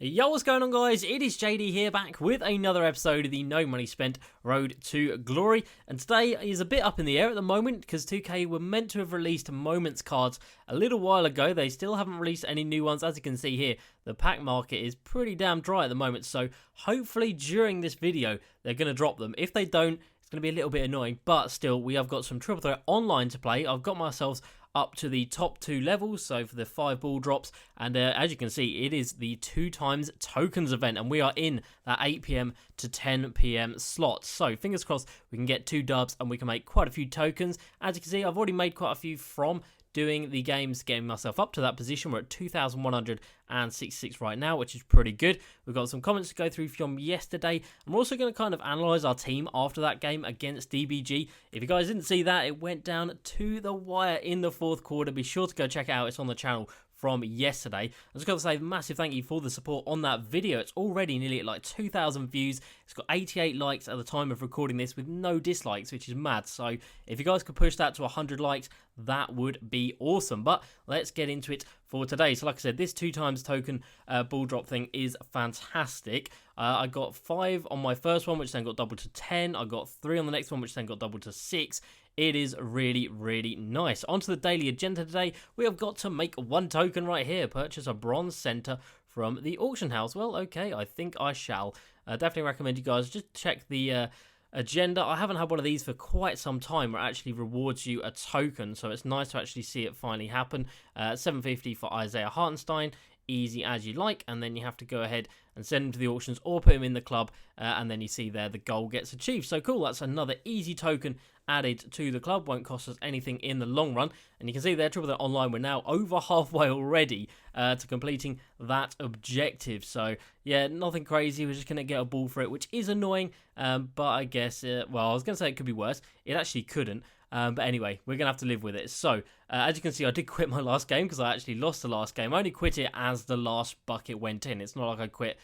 Yo, what's going on, guys? It is JD here, back with another episode of the No Money Spent Road to Glory. And today is a bit up in the air at the moment because 2K were meant to have released Moments cards a little while ago. They still haven't released any new ones. As you can see here, the pack market is pretty damn dry at the moment. So hopefully during this video, they're going to drop them. If they don't, it's going to be a little bit annoying. But still, we have got some Triple Threat online to play. I've got myself up to the top 2 levels, so for the 5 ball drops, and as you can see, it is the 2x tokens event, and we are in that 8 PM to 10 PM slot. So fingers crossed we can get 2 dubs and we can make quite a few tokens. As you can see, I've already made quite a few from doing the games, getting myself up to that position. We're at 2,166 right now, which is pretty good. We've got some comments to go through from yesterday, and we're also going to kind of analyse our team after that game against DBG. If you guys didn't see that, it went down to the wire in the 4th quarter. Be sure to go check it out. It's on the channel from yesterday. I just got to say a massive thank you for the support on that video. It's already nearly at like 2,000 views. It's got 88 likes at the time of recording this with no dislikes, which is mad. So if you guys could push that to 100 likes, that would be awesome. But let's get into it for today. So like I said, this 2x token ball drop thing is fantastic. I got 5 on my first one, which then got doubled to 10. I got 3 on the next one, which then got doubled to 6. It is really, really nice. Onto the daily agenda today. We have got to make 1 token right here. Purchase a bronze center from the auction house. Well, okay, I think I shall. Definitely recommend you guys just check the agenda. I haven't had one of these for quite some time where it actually rewards you a token, so it's nice to actually see it finally happen. 750 for Isaiah Hartenstein. Easy as you like, and then you have to go ahead and send him to the auctions or put him in the club, and then you see there the goal gets achieved. So cool, that's another easy token added to the club. Won't cost us anything in the long run. And you can see there, Triple Threat Online, we're now over halfway already to completing that objective. So yeah, nothing crazy. We're just going to get a ball for it, which is annoying, but I guess, well, I was going to say it could be worse. It actually couldn't. But anyway, we're going to have to live with it. So, as you can see, I did quit my last game because I actually lost the last game. I only quit it as the last bucket went in. It's not like I quit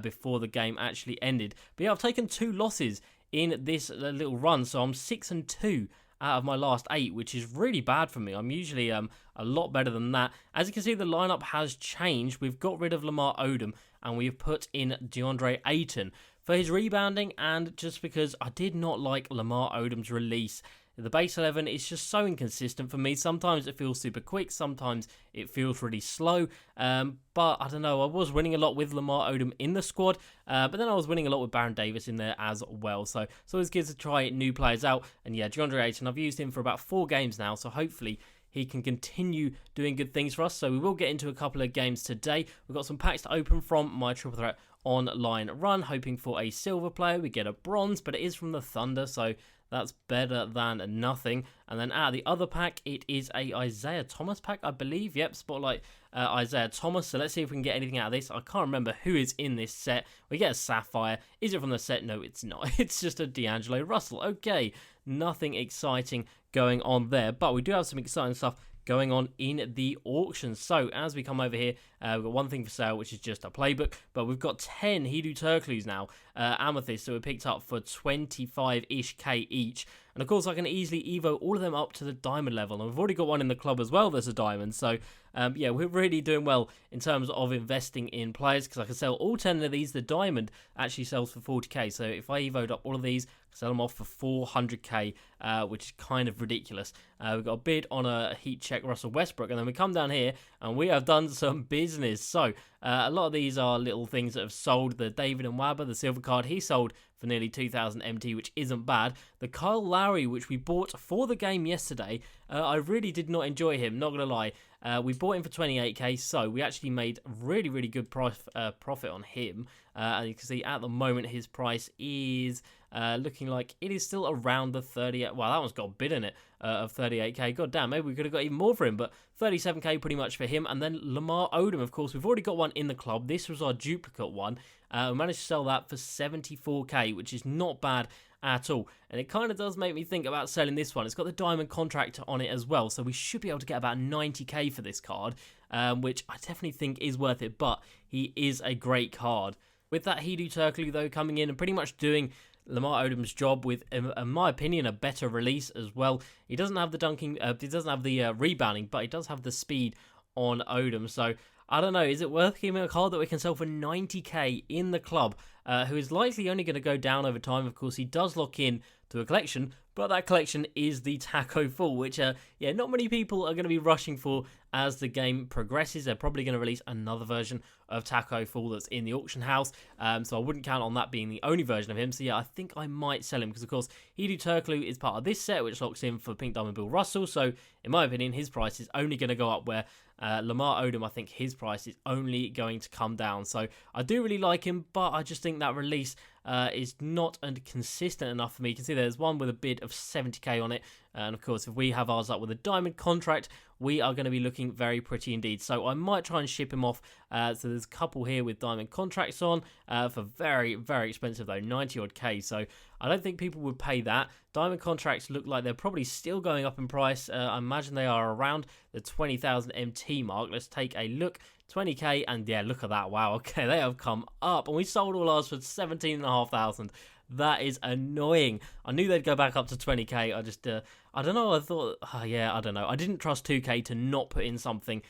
before the game actually ended. But yeah, I've taken 2 losses in this little run. So I'm 6-2 out of my last 8, which is really bad for me. I'm usually a lot better than that. As you can see, the lineup has changed. We've got rid of Lamar Odom and we've put in DeAndre Ayton for his rebounding, and just because I did not like Lamar Odom's release. The base 11 is just so inconsistent for me. Sometimes it feels super quick, sometimes it feels really slow. But I don't know, I was winning a lot with Lamar Odom in the squad, but then I was winning a lot with Baron Davis in there as well. So it's always good to try new players out. And yeah, DeAndre Ayton, I've used him for about 4 games now, so hopefully he can continue doing good things for us. So we will get into a couple of games today. We've got some packs to open from my Triple Threat Online run, hoping for a silver player. We get a bronze, but it is from the Thunder, so that's better than nothing. And then out of the other pack, it is a Isaiah Thomas pack, I believe. Yep, Spotlight Isaiah Thomas. So let's see if we can get anything out of this. I can't remember who is in this set. We get a Sapphire. Is it from the set? No, it's not. It's just a D'Angelo Russell. Okay, nothing exciting going on there. But we do have some exciting stuff going on in the auction. So as we come over here, we've got 1 thing for sale, which is just a playbook, but we've got 10 Hidu Turkleys now, Amethyst, so we picked up for 25-ish K each. And of course, I can easily evo all of them up to the diamond level. And we've already got one in the club as well that's a diamond. So yeah, we're really doing well in terms of investing in players, because I can sell all 10 of these. The diamond actually sells for 40k. So if I evoed up all of these, sell them off for 400k, which is kind of ridiculous. We've got a bid on a heat check Russell Westbrook, and then we come down here and we have done some business. So a lot of these are little things that have sold. The David and Wabber, the silver card, he sold for nearly 2,000 MT, which isn't bad. The Kyle Lowry, which we bought for the game yesterday, I really did not enjoy him, not going to lie. We bought him for 28k, so we actually made really, really good profit on him. And you can see at the moment his price is looking like it is still around the 38. Well, that one's got a bid in it of 38k. God damn, maybe we could have got even more for him, but 37k pretty much for him. And then Lamar Odom, of course, we've already got one in the club. This was our duplicate one. We managed to sell that for 74k, which is not bad at all. And it kind of does make me think about selling this one. It's got the diamond contract on it as well, so we should be able to get about 90k for this card, which I definitely think is worth it, but he is a great card. With that Hidu Turkley, though, coming in and pretty much doing Lamar Odom's job with, in my opinion, a better release as well. He doesn't have the dunking, he doesn't have the rebounding, but he does have the speed on Odom. So I don't know, is it worth keeping a card that we can sell for 90k in the club, who is likely only going to go down over time? Of course, he does lock in to a collection, but that collection is the Taco Fall, which, yeah, not many people are going to be rushing for as the game progresses. They're probably going to release another version of Taco Fall that's in the auction house, so I wouldn't count on that being the only version of him. So yeah, I think I might sell him because, of course, Hedo Turkoglu is part of this set, which locks in for Pink Diamond Bill Russell, so in my opinion, his price is only going to go up, where Lamar Odom, I think his price is only going to come down. So I do really like him, but I just think that release is not consistent enough for me. You can see there's one with a bid of 70k on it, and of course if we have ours up with a diamond contract, we are going to be looking very pretty indeed. So I might try and ship him off. So there's a couple here with diamond contracts on for very, very expensive though, 90 odd K. So I don't think people would pay that. Diamond contracts look like they're probably still going up in price. I imagine they are around the 20,000 MT mark. Let's take a look. 20k, and yeah, look at that. Wow, okay, they have come up, and we sold all ours for 17,500. That is annoying. I knew they'd go back up to 20k. I just, I don't know. I thought, yeah, I don't know. I didn't trust 2k to not put in something,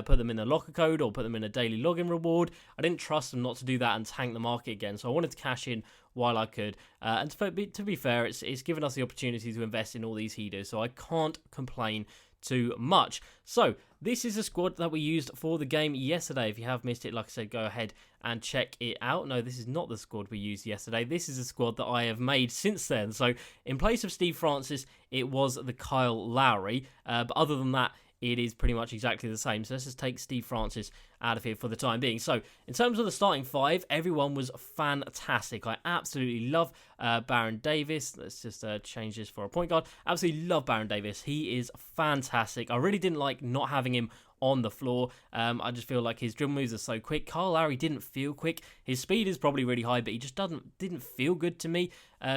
put them in a locker code or put them in a daily login reward. I didn't trust them not to do that and tank the market again. So I wanted to cash in while I could. And to be fair, it's given us the opportunity to invest in all these heaters. So I can't complain too much. So this is a squad that we used for the game yesterday. If you have missed it, like I said, go ahead and check it out. No, this is not the squad we used yesterday. This is a squad that I have made since then. So in place of Steve Francis, it was the Kyle Lowry. But other than that, it is pretty much exactly the same. So let's just take Steve Francis out of here for the time being. So in terms of the starting five, everyone was fantastic. I absolutely love Baron Davis. Let's just change this for a point guard. Absolutely love Baron Davis. He is fantastic. I really didn't like not having him on the floor. I just feel like his dribble moves are so quick. Kyle Lowry didn't feel quick. His speed is probably really high, but he just didn't feel good to me.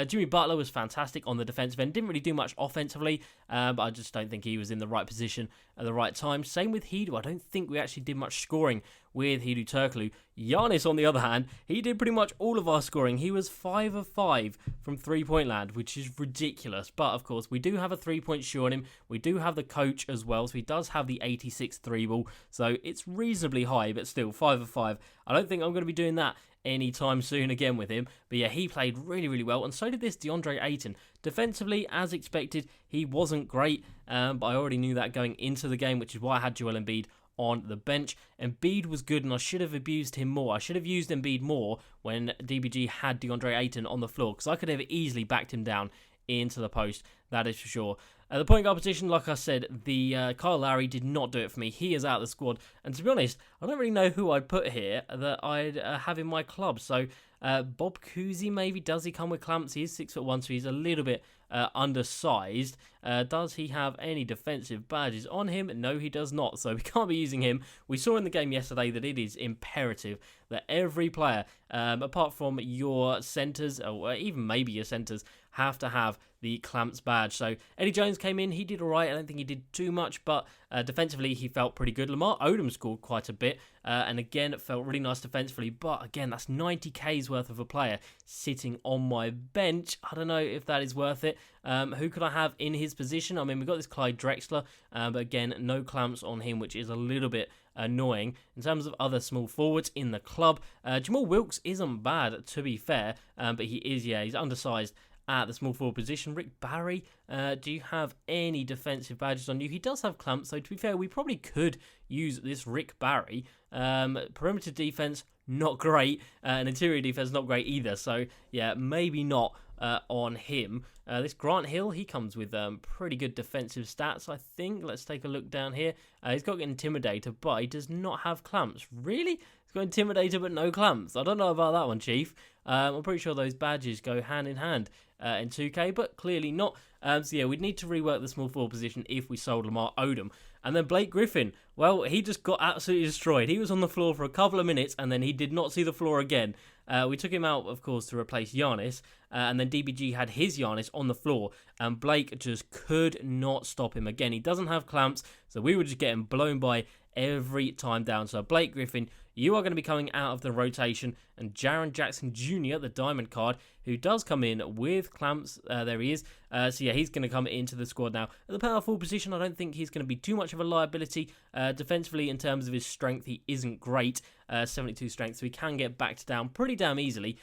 Jimmy Butler was fantastic on the defensive end. Didn't really do much offensively, but I just don't think he was in the right position at the right time. Same with Hedo. I don't think we actually did much scoring with Hedo Turkoglu. Giannis, on the other hand, he did pretty much all of our scoring. He was 5 of 5 from three-point land, which is ridiculous. But, of course, we do have a three-point shoe on him. We do have the coach as well, so he does have the 86 3-ball. So it's reasonably high, but still, 5 of 5. I don't think I'm going to be doing that anytime soon again with him. But yeah, he played really, really well, and so did this DeAndre Ayton. Defensively, as expected, he wasn't great, but I already knew that going into the game, which is why I had Joel Embiid on the bench. Embiid was good, and I should have abused him more. I should have used Embiid more when DBG had DeAndre Ayton on the floor, because I could have easily backed him down into the post, that is for sure. At the point guard position, like I said, the Kyle Lowry did not do it for me. He is out of the squad, and to be honest, I don't really know who I'd put here that I'd have in my club. So Bob Cousy, maybe. Does he come with clamps? He is 6'1", so he's a little bit undersized. Does he have any defensive badges on him? No, he does not, so we can't be using him. We saw in the game yesterday that it is imperative that every player, apart from your centers, or even maybe your centers, have to have the clamps badge. So Eddie Jones came in. He did all right. I don't think he did too much, but defensively he felt pretty good. Lamar Odom scored quite a bit, and again it felt really nice defensively, but again, that's 90k's worth of a player sitting on my bench. I don't know if that is worth it. Who could I have in his position? I mean, we've got this Clyde Drexler, but again, no clamps on him, which is a little bit annoying. In terms of other small forwards in the club, Jamal Wilkes isn't bad, to be fair, but he is, yeah, he's undersized at the small forward position. Rick Barry, do you have any defensive badges on you? He does have clamps, so to be fair, we probably could use this Rick Barry. Perimeter defense, not great, and interior defense, not great either, so yeah, maybe not on him. This Grant Hill, he comes with pretty good defensive stats, I think. Let's take a look down here. He's got Intimidator, but he does not have clamps. Really? He's got Intimidator, but no clamps. I don't know about that one, Chief. I'm pretty sure those badges go hand in hand in 2K, but clearly not. So yeah, we'd need to rework the small forward position if we sold Lamar Odom. And then Blake Griffin, well, he just got absolutely destroyed. He was on the floor for a couple of minutes, and then he did not see the floor again. We took him out, of course, to replace Giannis, and then DBG had his Giannis on the floor, and Blake just could not stop him. Again, he doesn't have clamps, so we were just getting blown by every time down. So Blake Griffin, you are going to be coming out of the rotation, and Jaron Jackson Jr., the diamond card, who does come in with clamps, there he is. So yeah, he's going to come into the squad now. At the power forward position, I don't think he's going to be too much of a liability. Defensively, in terms of his strength, he isn't great. 72 strength, so he can get backed down pretty damn easily.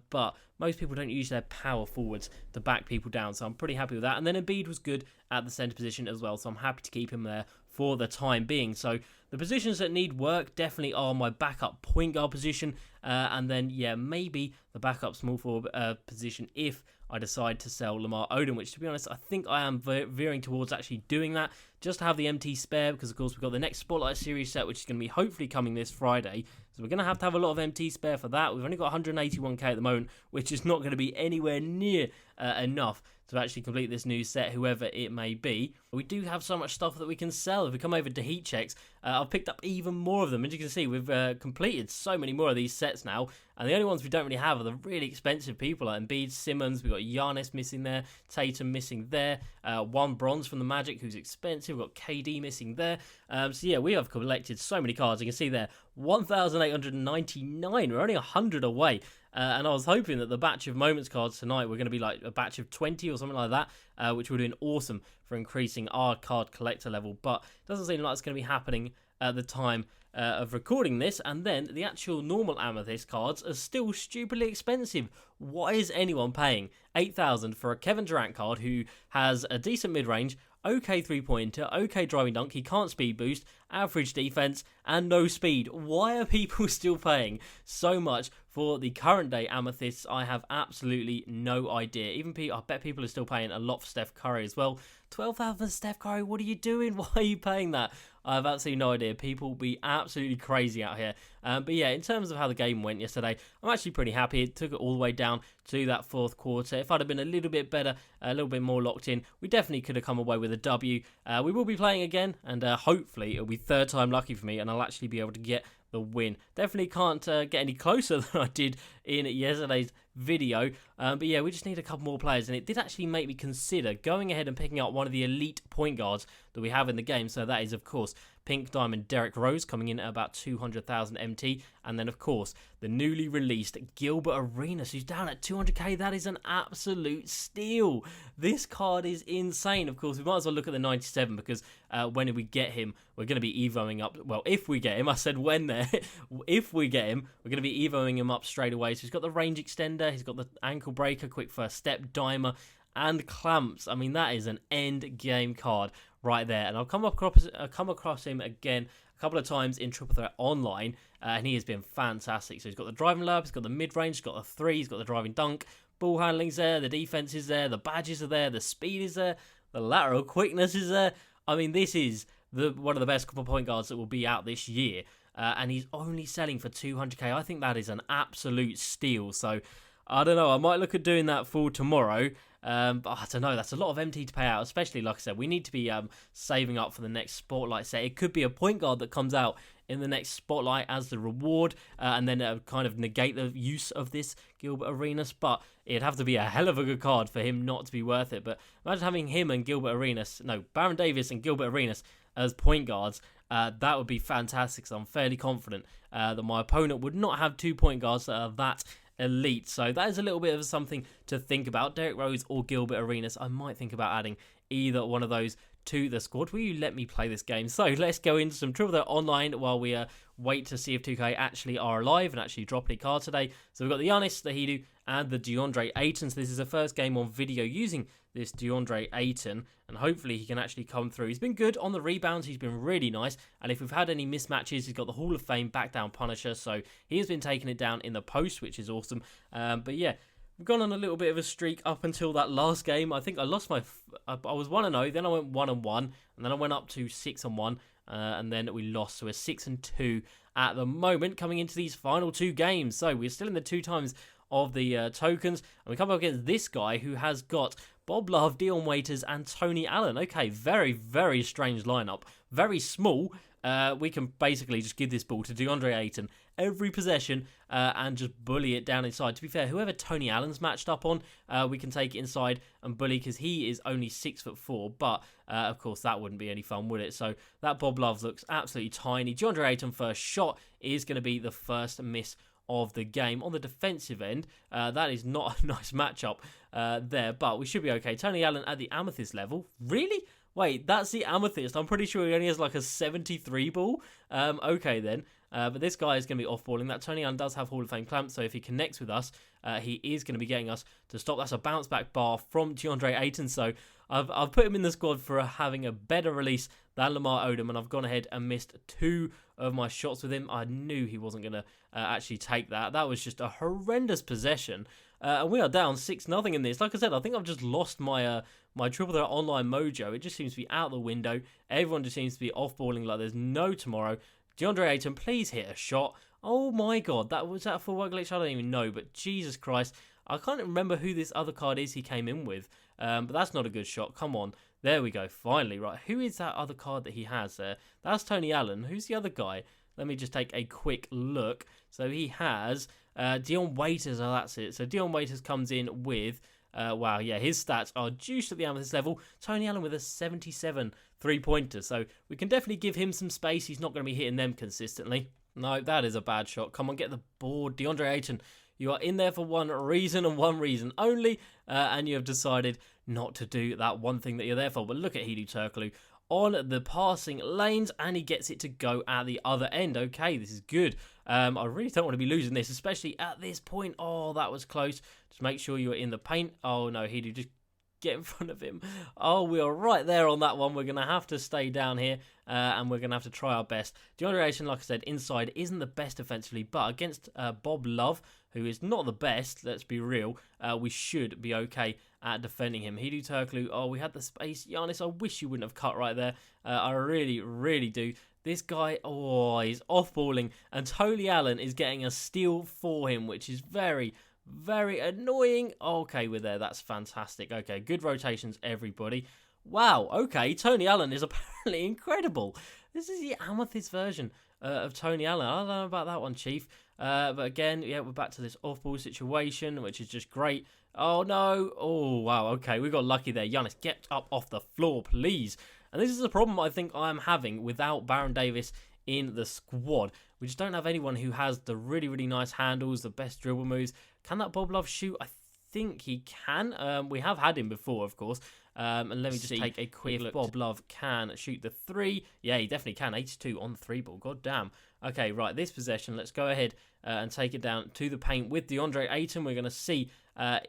But most people don't use their power forwards to back people down, so I'm pretty happy with that. And then Embiid was good at the centre position as well, so I'm happy to keep him there for the time being. So the positions that need work definitely are my backup point guard position, and then, yeah, maybe the backup small forward position if I decide to sell Lamar Odom, which, to be honest, I think I am veering towards actually doing that, just to have the MT spare, because, of course, we've got the next Spotlight Series set, which is going to be hopefully coming this Friday, so we're going to have a lot of MT spare for that. We've only got 181k at the moment, which is not going to be anywhere near enough to actually complete this new set, whoever it may be. We do have so much stuff that we can sell. If we come over to heat checks, I've picked up even more of them. As you can see, we've completed so many more of these sets now, and the only ones we don't really have are the really expensive people, like Embiid, Simmons. We've got Giannis missing there, Tatum missing there, one bronze from the Magic who's expensive. We've got KD missing there. So yeah, we have collected so many cards. You can see there, 1,899. We're only 100 away. And I was hoping that the batch of moments cards tonight were going to be like a batch of 20 or something like that, which would have been awesome for increasing our card collector level. But it doesn't seem like it's going to be happening at the time of recording this. And then the actual normal Amethyst cards are still stupidly expensive. Why is anyone paying 8,000 for a Kevin Durant card who has a decent mid-range, okay three-pointer, okay driving dunk, he can't speed boost, average defense, and no speed? Why are people still paying so much for the current day Amethysts? I have absolutely no idea. Even I bet people are still paying a lot for Steph Curry as well. 12,000 for Steph Curry, what are you doing? Why are you paying that? I have absolutely no idea. People be absolutely crazy out here. But yeah, in terms of how the game went yesterday, I'm actually pretty happy. It took it all the way down to that fourth quarter. If I'd have been a little bit better, a little bit more locked in, we definitely could have come away with a W. We will be playing again, and hopefully it'll be third time lucky for me, and I'll actually be able to get the win. Definitely can't get any closer than I did in yesterday's video, but yeah, we just need a couple more players, and it did actually make me consider going ahead and picking up one of the elite point guards that we have in the game. So that is, of course, Pink Diamond Derrick Rose, coming in at about 200,000 MT, and then, of course, the newly released Gilbert Arenas, who's down at 200k. That is an absolute steal. This card is insane. Of course, we might as well look at the 97, because when we get him, we're going to be evoing up. Well, if we get him, I said when there. If we get him, we're going to be evoing him up straight away. So he's got the range extender, he's got the ankle breaker, quick first step, dimer, and clamps. I mean, that is an end game card right there. And I've come across him again a couple of times in Triple Threat Online, and he has been fantastic. So he's got the driving lob, he's got the mid-range, he's got the three, he's got the driving dunk, ball handling's there, the defense is there, the badges are there, the speed is there, the lateral quickness is there. I mean, this is one of the best couple point guards that will be out this year, and he's only selling for 200k. I think that is an absolute steal. So I don't know, I might look at doing that for tomorrow. But I don't know, that's a lot of MT to pay out, especially, like I said, we need to be saving up for the next Spotlight set. It could be a point guard that comes out in the next Spotlight as the reward, and then kind of negate the use of this Gilbert Arenas, but it'd have to be a hell of a good card for him not to be worth it. But imagine having him and Baron Davis and Gilbert Arenas as point guards. That would be fantastic, so I'm fairly confident that my opponent would not have 2 point guards that are that elite. So that is a little bit of something to think about. Derrick Rose or Gilbert Arenas, I might think about adding either one of those to the squad. Will you let me play this game? So let's go into some Triple Threat Online while we wait to see if 2K actually are alive and actually drop any cards today. So we've got the Giannis, the Hidu, and the DeAndre Ayton. So this is the first game on video using this DeAndre Ayton, and hopefully he can actually come through. He's been good on the rebounds, he's been really nice, and if we've had any mismatches, he's got the Hall of Fame back down Punisher, so he has been taking it down in the post, which is awesome. But yeah, we've gone on a little bit of a streak up until that last game. I think I lost I was 1-0, then I went 1-1, and then I went up to 6-1, and then we lost, so we're 6-2 at the moment coming into these final 2 games. So we're still in the 2 times of the tokens, and we come up against this guy who has got Bob Love, Dion Waiters, and Tony Allen. Okay, very, very strange lineup. Very small. We can basically just give this ball to DeAndre Ayton every possession and just bully it down inside. To be fair, whoever Tony Allen's matched up on, we can take it inside and bully because he is only 6'4", but of course that wouldn't be any fun, would it? So that Bob Love looks absolutely tiny. DeAndre Ayton first shot is going to be the first miss of the game. On the defensive end, that is not a nice matchup there, but we should be okay. Tony Allen at the amethyst level. Really? Wait, that's the amethyst. I'm pretty sure he only has like a 73 ball. Okay then. But this guy is going to be off-balling. That Tony Allen does have Hall of Fame clamps, so if he connects with us, he is going to be getting us to stop. That's a bounce-back bar from DeAndre Ayton, so I've put him in the squad for having a better release than Lamar Odom, and I've gone ahead and missed 2 of my shots with him. I knew he wasn't going to actually take that. That was just a horrendous possession. And we are down 6-0 in this. Like I said, I think I've just lost my my triple threat online mojo. It just seems to be out the window. Everyone just seems to be off-balling like there's no tomorrow. DeAndre Ayton, please hit a shot. Oh my god, was that a full work glitch? I don't even know, but Jesus Christ. I can't remember who this other card is he came in with, but that's not a good shot. Come on. There we go, finally. Right, who is that other card that he has there? That's Tony Allen. Who's the other guy? Let me just take a quick look. So he has Dion Waiters. Oh, that's it. So Dion Waiters comes in with, wow, yeah, his stats are juiced at the amethyst level. Tony Allen with a 77 three-pointer. So we can definitely give him some space. He's not going to be hitting them consistently. No, that is a bad shot. Come on, get the board. DeAndre Ayton, you are in there for one reason and one reason only, and you have decided not to do that one thing that you're there for. But look at Hedo Turkoglu on the passing lanes, and he gets it to go at the other end. Okay, this is good. I really don't want to be losing this, especially at this point. Oh, that was close. Just make sure you're in the paint. Oh, no, Hedo, just get in front of him. Oh, we are right there on that one. We're going to have to stay down here, and we're going to have to try our best. DeAndre Ayton, like I said, inside isn't the best defensively, but against Bob Love, who is not the best, let's be real, we should be okay at defending him. Hedo Turkoglu, oh, we had the space. Giannis, I wish you wouldn't have cut right there. I really, really do. This guy, oh, he's off-balling, and Tony Allen is getting a steal for him, which is very, very annoying. Okay, we're there. That's fantastic. Okay, good rotations, everybody. Wow, okay, Tony Allen is apparently incredible. This is the amethyst version of Tony Allen. I don't know about that one, Chief. But again, yeah, we're back to this off-ball situation, which is just great. Oh, no. Oh, wow, okay, we got lucky there. Giannis, get up off the floor, please. And this is a problem I think I am having without Baron Davis in the squad. We just don't have anyone who has the really, really nice handles, the best dribble moves. Can that Bob Love shoot? I think he can. We have had him before, of course. And let me just take a quick look. Bob Love can shoot the 3. Yeah, he definitely can. 82 on the 3 ball. God damn. Okay, right, this possession, let's go ahead and take it down to the paint with DeAndre Ayton. We're going to see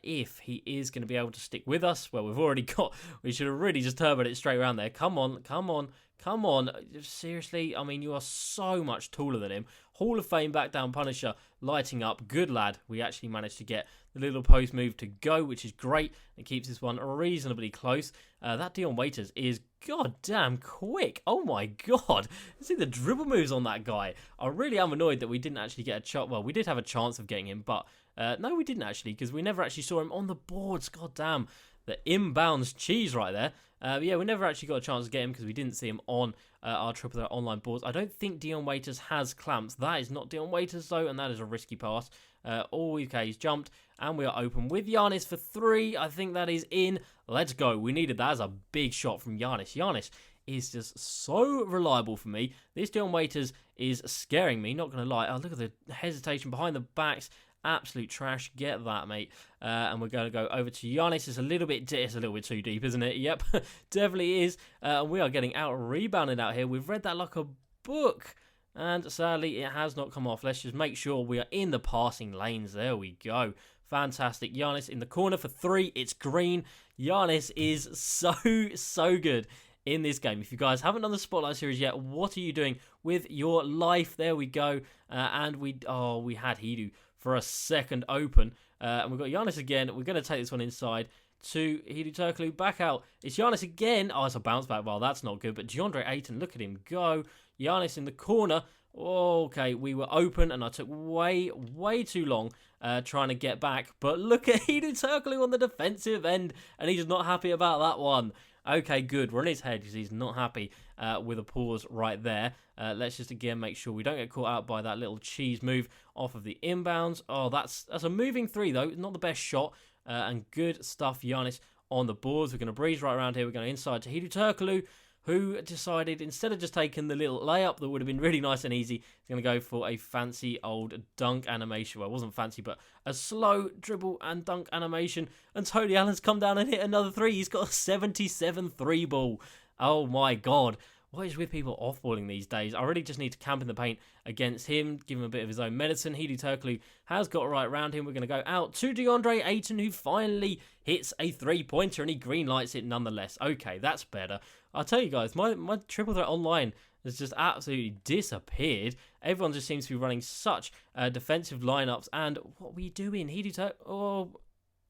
if he is going to be able to stick with us. Well, we've already got... We should have really just turboed it straight around there. Come on, come on, come on. Seriously, I mean, you are so much taller than him. Hall of Fame back down Punisher lighting up. Good lad. We actually managed to get the little post move to go, which is great. It keeps this one reasonably close. That Dion Waiters is goddamn quick. Oh my god. See the dribble moves on that guy. I really am annoyed that we didn't actually get a chance. Well, we did have a chance of getting him, but no, we didn't actually, because we never actually saw him on the boards. God damn. The inbounds cheese right there. Yeah, we never actually got a chance to get him because we didn't see him on our triple threat online boards. I don't think Dion Waiters has clamps. That is not Dion Waiters though, and that is a risky pass. Okay, he's jumped, and we are open with Giannis for 3. I think that is in. Let's go. We needed that as a big shot from Giannis. Giannis is just so reliable for me. This Dion Waiters is scaring me, not going to lie. Oh, look at the hesitation behind the backs. Absolute trash. Get that, mate. And we're going to go over to Giannis. It's a little bit too deep, isn't it? Yep, definitely is. And we are getting out-rebounded out here. We've read that like a book. And sadly, it has not come off. Let's just make sure we are in the passing lanes. There we go. Fantastic. Giannis in the corner for 3. It's green. Giannis is so good in this game. If you guys haven't done the Spotlight Series yet, what are you doing with your life? There we go. And we had Hedo for a second open. And we've got Giannis again. We're going to take this one inside to Hedo Turkoglu. Back out. It's Giannis again. Oh, it's a bounce back. Well, that's not good. But DeAndre Ayton, look at him go. Giannis in the corner. Okay, we were open, and I took way too long trying to get back. But look at Hedo Turkoglu on the defensive end, and he's not happy about that one. Okay, good. We're on his head because he's not happy with a pause right there. Let's just again make sure we don't get caught out by that little cheese move off of the inbounds. Oh, that's a moving three, though. Not the best shot. And good stuff, Giannis on the boards. We're going to breeze right around here. We're going inside to Hedo Turkoglu, who decided, instead of just taking the little layup that would have been really nice and easy, he's going to go for a fancy old dunk animation. Well, it wasn't fancy, but a slow dribble and dunk animation. And Tony Allen's come down and hit another three. He's got a 77 3 ball. Oh my God. What is with people off-balling these days? I really just need to camp in the paint against him, give him a bit of his own medicine. Hedo Turkoglu has got right around him. We're going to go out to DeAndre Ayton, who finally hits a three-pointer, and he green lights it nonetheless. Okay, that's better. I'll tell you guys, my triple threat online has just absolutely disappeared. Everyone just seems to be running such defensive lineups. And what were you doing? Hedo Turkoglu... Oh...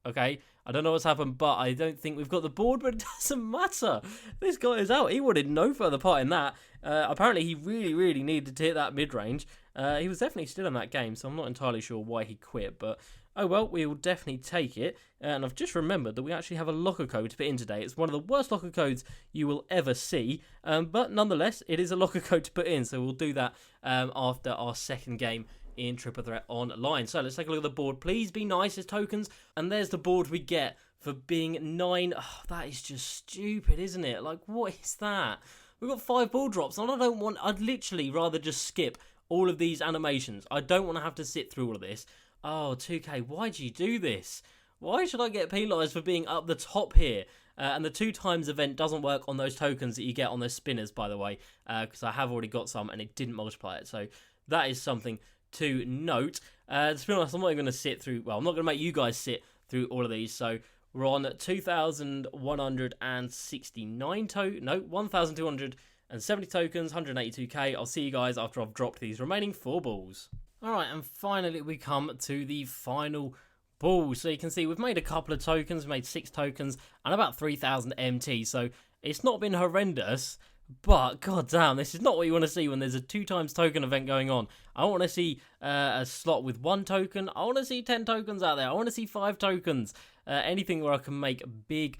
Okay, I don't know what's happened, but I don't think we've got the board, but it doesn't matter. This guy is out. He wanted no further part in that. Apparently, he really, really needed to hit that mid-range. He was definitely still in that game, so I'm not entirely sure why he quit, but oh well, we will definitely take it. And I've just remembered that we actually have a locker code to put in today. It's one of the worst locker codes you will ever see, but nonetheless, it is a locker code to put in, so we'll do that after our second game in Triple Threat Online. So let's take a look at the board. Please be nice as tokens. And there's the board we get for being 9. Oh, that is just stupid, isn't it? Like, what is that? We've got 5 ball drops, and I'd literally rather just skip all of these animations. I don't want to have to sit through all of this. Oh, 2K, why'd you do this? Why should I get penalised for being up the top here? And the 2 times event doesn't work on those tokens that you get on those spinners, by the way, because I have already got some and it didn't multiply it. So that is something to note. To be honest, I'm not even going to sit through, well, I'm not going to make you guys sit through all of these. So we're on 1,269 no, 1,270 tokens, 182k. I'll see you guys after I've dropped these remaining 4 balls. Alright, and finally we come to the final ball. So you can see we've made a couple of tokens, made 6 tokens, and about 3,000 MT. So it's not been horrendous. But, goddamn, this is not what you want to see when there's a 2 times token event going on. I want to see a slot with 1 token. I want to see 10 tokens out there. I want to see 5 tokens. Anything where I can make take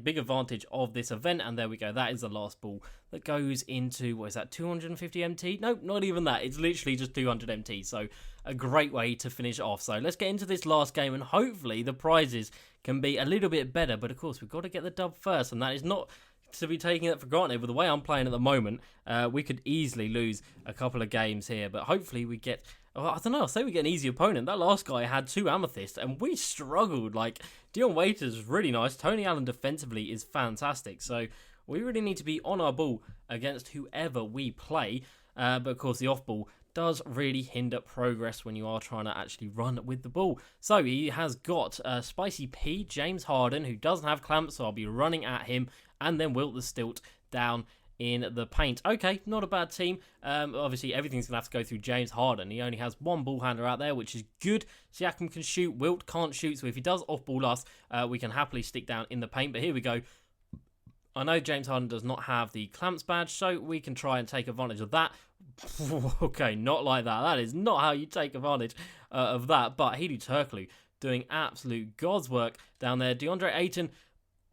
big advantage of this event. And there we go. That is the last ball that goes into, what is that, 250 MT? Nope, not even that. It's literally just 200 MT. So, a great way to finish off. So, let's get into this last game. And hopefully, the prizes can be a little bit better. But, of course, we've got to get the dub first. And that is not to be taking it for granted. With the way I'm playing at the moment, we could easily lose a couple of games here, but hopefully we get, I don't know, I'll say we get an easy opponent. That last guy had 2 amethysts and we struggled. Like, Dion Waiters is really nice. Tony Allen defensively is fantastic, so we really need to be on our ball against whoever we play, but of course the off ball does really hinder progress when you are trying to actually run with the ball. So he has got Spicy P, James Harden, who doesn't have clamps, so I'll be running at him, and then Wilt the Stilt down in the paint. Okay, not a bad team. Obviously, everything's going to have to go through James Harden. He only has 1 ball handler out there, which is good. Siakam can shoot, Wilt can't shoot, so if he does off-ball us, we can happily stick down in the paint. But here we go. I know James Harden does not have the clamps badge, so we can try and take advantage of that. Okay, not like that. That is not how you take advantage of that. But Hedo Turkoglu doing absolute God's work down there. DeAndre Ayton,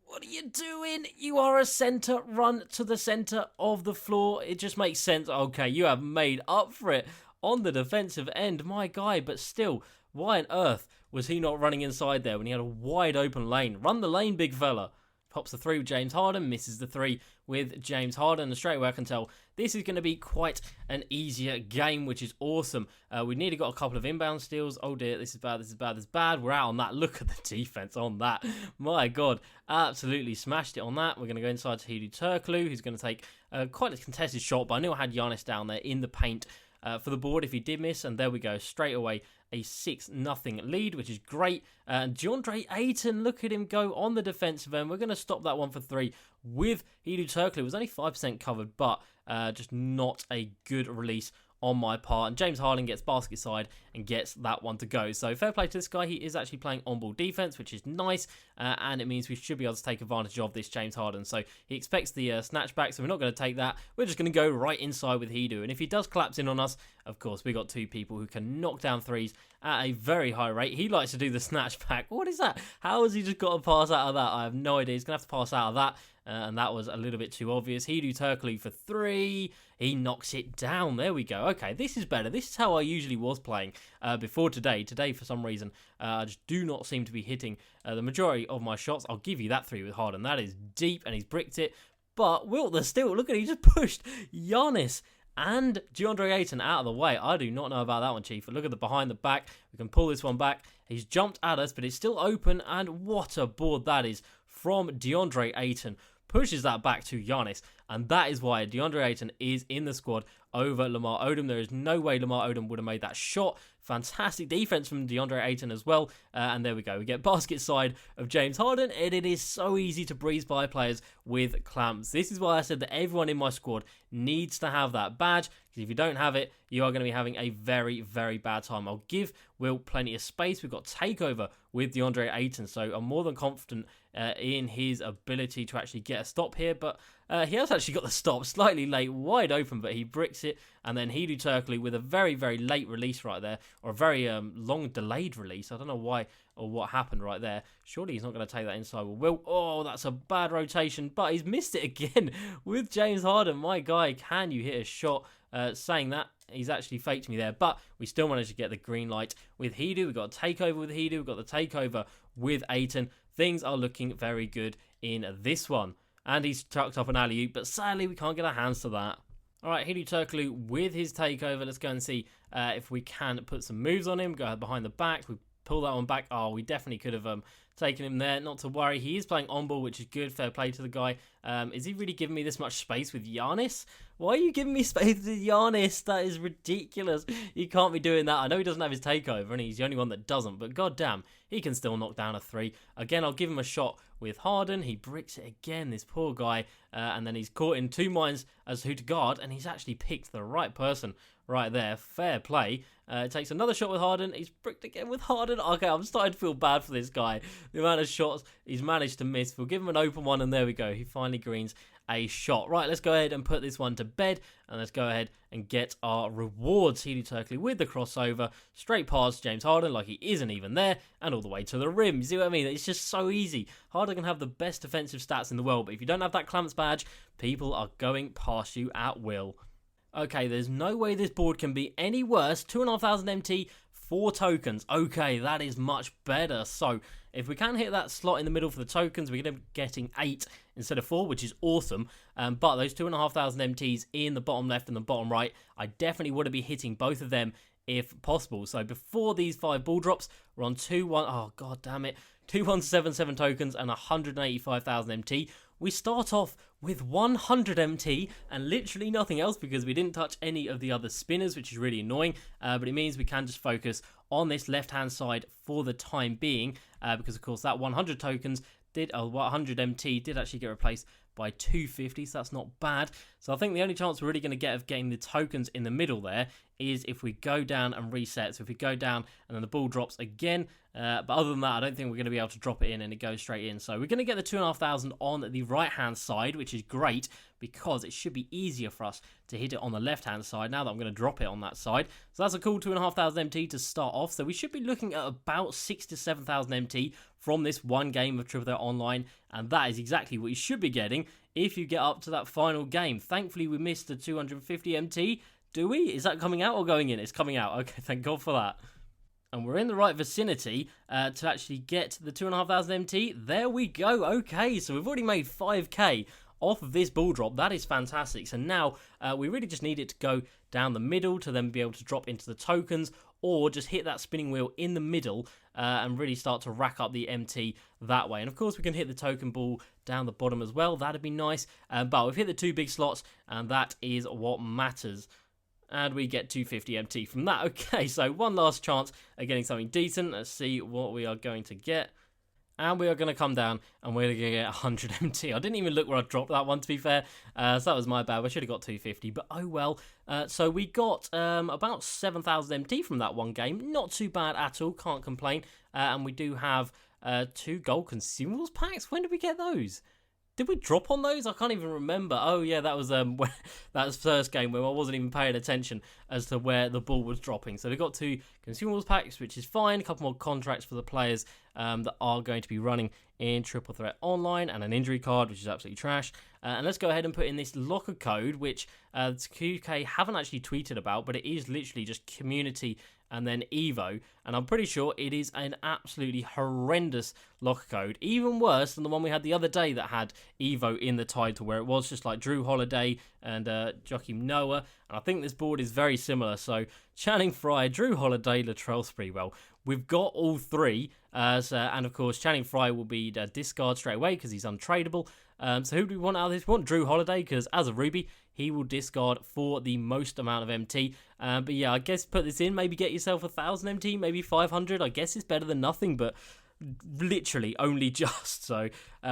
what are you doing? You are a centre. Run to the centre of the floor. It just makes sense. Okay, you have made up for it on the defensive end, my guy. But still, why on earth was he not running inside there when he had a wide open lane? Run the lane, big fella. Pops the 3 with James Harden, misses the 3 with James Harden, and straight away I can tell this is going to be quite an easier game, which is awesome. We nearly got a couple of inbound steals. Oh dear, this is bad, this is bad, this is bad. We're out on that. Look at the defense on that. My God, absolutely smashed it on that. We're going to go inside to Hedo Turkoglu, who's going to take quite a contested shot, but I knew I had Giannis down there in the paint for the board if he did miss, and there we go, straight away a 6-0 lead, which is great. And DeAndre Ayton, look at him go on the defensive end. We're going to stop that one for 3 with Hedo Turkoglu. It was only 5% covered, but just not a good release on my part, and James Harden gets basket side and gets that one to go. So fair play to this guy. He is actually playing on-ball defense, which is nice, and it means we should be able to take advantage of this James Harden. So he expects the snatch back, so we're not going to take that. We're just going to go right inside with Hedo, and if he does collapse in on us, of course, we got two people who can knock down threes at a very high rate. He likes to do the snatch back. What is that? How has he just got to pass out of that? I have no idea. He's going to have to pass out of that. And that was a little bit too obvious. Hedo Turkoglu for three. He knocks it down. There we go. Okay, this is better. This is how I usually was playing before today. Today, for some reason, I just do not seem to be hitting the majority of my shots. I'll give you that three with Harden. That is deep, and he's bricked it. But Wiltner still, look at it, he just pushed Giannis and DeAndre Ayton out of the way. I do not know about that one, Chief. But look at the behind the back. We can pull this one back. He's jumped at us, but it's still open. And what a board that is from DeAndre Ayton. Pushes that back to Giannis, and that is why DeAndre Ayton is in the squad over Lamar Odom. There is no way Lamar Odom would have made that shot. Fantastic defense from DeAndre Ayton as well, and there we go. We get basket side of James Harden, and it is so easy to breeze by players with clamps. This is why I said that everyone in my squad needs to have that badge, because if you don't have it, you are going to be having a very, very bad time. I'll give Will plenty of space. We've got takeover with DeAndre Ayton, so I'm more than confident in his ability to actually get a stop here, but he has actually got the stop slightly late, wide open, but he bricks it, and then Hedo Turkoglu with a very, very late release right there, or a very long delayed release. I don't know why or what happened right there. Surely he's not going to take that inside with Will. Oh, that's a bad rotation, but he's missed it again with James Harden. My guy, can you hit a shot? Saying that, he's actually faked me there, but we still managed to get the green light with Hedo. We've got a takeover with Hedo. We've got the takeover with Ayton. Things are looking very good in this one. And he's tucked up an alley-oop, but sadly we can't get our hands to that. All right, Hedo Turkoglu with his takeover. Let's go and see if we can put some moves on him. Go behind the back. We pull that one back. Oh, we definitely could have taken him there. Not to worry. He is playing on ball, which is good. Fair play to the guy. Is he really giving me this much space with Giannis? Why are you giving me space with Giannis? That is ridiculous. He can't be doing that. I know he doesn't have his takeover, and he's the only one that doesn't, but goddamn, he can still knock down a three. Again, I'll give him a shot with Harden. He bricks it again, this poor guy, and then he's caught in two minds as to who to guard, and he's actually picked the right person right there. Fair play. Takes another shot with Harden. He's bricked again with Harden. Okay, I'm starting to feel bad for this guy. The amount of shots he's managed to miss. We'll give him an open one, and there we go. He finally greens a shot. Right, let's go ahead and put this one to bed, and let's go ahead and get our rewards. Hedo Turkoglu with the crossover, straight past James Harden like he isn't even there, and all the way to the rim. You see what I mean? It's just so easy. Harden can have the best defensive stats in the world, but if you don't have that clamps badge, people are going past you at will. Okay, there's no way this board can be any worse. 2,500 MT, 4 tokens. Okay, that is much better. So, if we can hit that slot in the middle for the tokens, we're going to be getting 8 instead of 4, which is awesome. But those 2,500 MTs in the bottom left and the bottom right, I definitely want to be hitting both of them if possible. So, before these 5 ball drops, we're on 2177 tokens and 185,000 MT. We start off with 100 MT and literally nothing else because we didn't touch any of the other spinners, which is really annoying. But it means we can just focus on this left-hand side for the time being because, of course, that 100 tokens did, 100 MT did actually get replaced by 250, so that's not bad. So I think the only chance we're really going to get of getting the tokens in the middle there is if we go down and reset. So if we go down and then the ball drops again, but other than that, I don't think we're going to be able to drop it in and it goes straight in. So we're going to get the 2,500 on the right-hand side, which is great because it should be easier for us to hit it on the left-hand side now that I'm going to drop it on that side. So that's a cool 2,500 MT to start off. So we should be looking at about 6,000 to 7,000 MT from this one game of Triple Threat Online, and that is exactly what you should be getting if you get up to that final game. Thankfully, we missed the 250 MT. Do we? Is that coming out or going in? It's coming out. Okay, thank God for that. And we're in the right vicinity to actually get the 2,500 MT. There we go. Okay, so we've already made 5k off of this ball drop. That is fantastic. So now we really just need it to go down the middle to then be able to drop into the tokens or just hit that spinning wheel in the middle and really start to rack up the MT that way. And of course we can hit the token ball down the bottom as well. That'd be nice. But we've hit the 2 big slots and that is what matters. And we get 250 MT from that. Okay, so one last chance at getting something decent. Let's see what we are going to get. and we are going to come down and we're going to get 100 MT. I didn't even look where I dropped that one, to be fair, so that was my bad. We should have got 250, but oh well. So we got about 7,000 MT from that one game. Not too bad at all, can't complain. And we do have 2 gold consumables packs. When did we get those? Did we drop on those? I can't even remember. Oh yeah, that was that was first game where I wasn't even paying attention as to where the ball was dropping. So we got 2 consumables packs, which is fine. A couple more contracts for the players that are going to be running in Triple Threat Online, and an injury card, which is absolutely trash. And let's go ahead and put in this locker code, which 2K haven't actually tweeted about, but it is literally just community and then Evo, and I'm pretty sure it is an absolutely horrendous locker code, even worse than the one we had the other day that had Evo in the title, where it was just like Drew Holiday and Joachim Noah, and I think this board is very similar. So Channing Frye, Drew Holiday, Latrell Sprewell, we've got all 3, and of course Channing Frye will be discard straight away because he's untradeable. So who do we want out of this? We want Drew Holiday, because as a Ruby, he will discard for the most amount of MT. But yeah, I guess put this in, maybe get yourself 1,000 MT, maybe 500. I guess it's better than nothing, but literally only just. So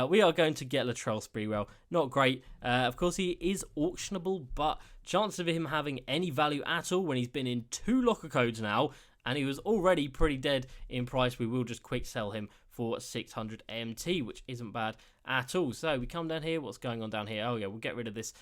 we are going to get Latrell Sprewell. Not great. Of course, he is auctionable, but chance of him having any value at all when he's been in 2 locker codes now, and he was already pretty dead in price, we will just quick sell him for 600 MT, which isn't bad at all. So we come down here. What's going on down here? Oh yeah, we'll get rid of this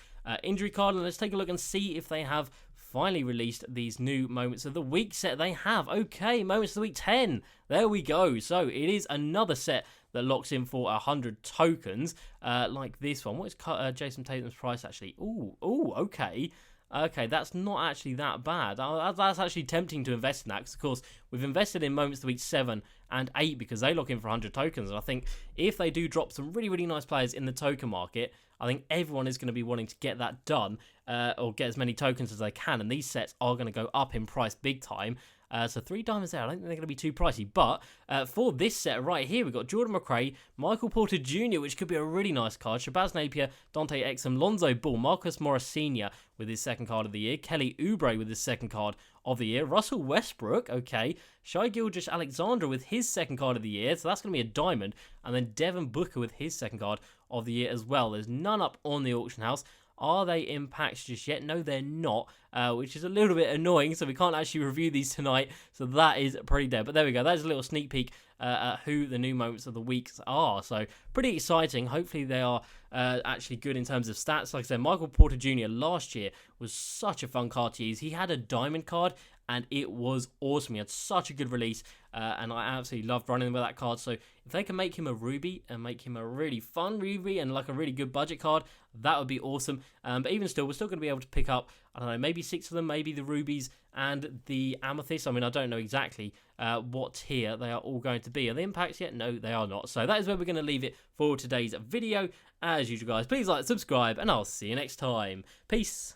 injury card, and let's take a look and see if they have finally released these new Moments of the Week set. They have. Okay, Moments of the Week 10. There we go. So it is another set that locks in for 100 tokens, like this one. What is Jason Tatum's price actually? Ooh, okay. Okay, that's not actually that bad. That's actually tempting to invest in that, because of course we've invested in Moments of the Week 7 and 8 because they lock in for 100 tokens, and I think if they do drop some really, really nice players in the token market, I think everyone is going to be wanting to get that done, or get as many tokens as they can, and these sets are going to go up in price big time. So 3 diamonds there, I don't think they're going to be too pricey. But for this set right here, we've got Jordan McRae, Michael Porter Jr., which could be a really nice card, Shabazz Napier, Dante Exum, Lonzo Ball, Marcus Morris Sr. with his second card of the year, Kelly Oubre with his second card of the year, Russell Westbrook, okay, Shai Gilgeous-Alexander with his second card of the year, so that's going to be a diamond, and then Devin Booker with his second card of the year as well. There's none up on the auction house. Are they in packs just yet? No, they're not, which is a little bit annoying, so we can't actually review these tonight, so that is pretty dead. But there we go, that's a little sneak peek at who the new Moments of the Weeks are, so pretty exciting. Hopefully they are actually good in terms of stats. Like I said, Michael Porter Jr. last year was such a fun card to use. He had a diamond card, and it was awesome. He had such a good release, and I absolutely loved running with that card. So if they can make him a Ruby and make him a really fun Ruby and like a really good budget card, that would be awesome. But even still, we're still going to be able to pick up, I don't know, maybe 6 of them, maybe the Rubies and the Amethyst. I mean, I don't know exactly what tier they are all going to be. Are they impacts yet? No, they are not. So that is where we're going to leave it for today's video. As usual, guys, please like, subscribe, and I'll see you next time. Peace.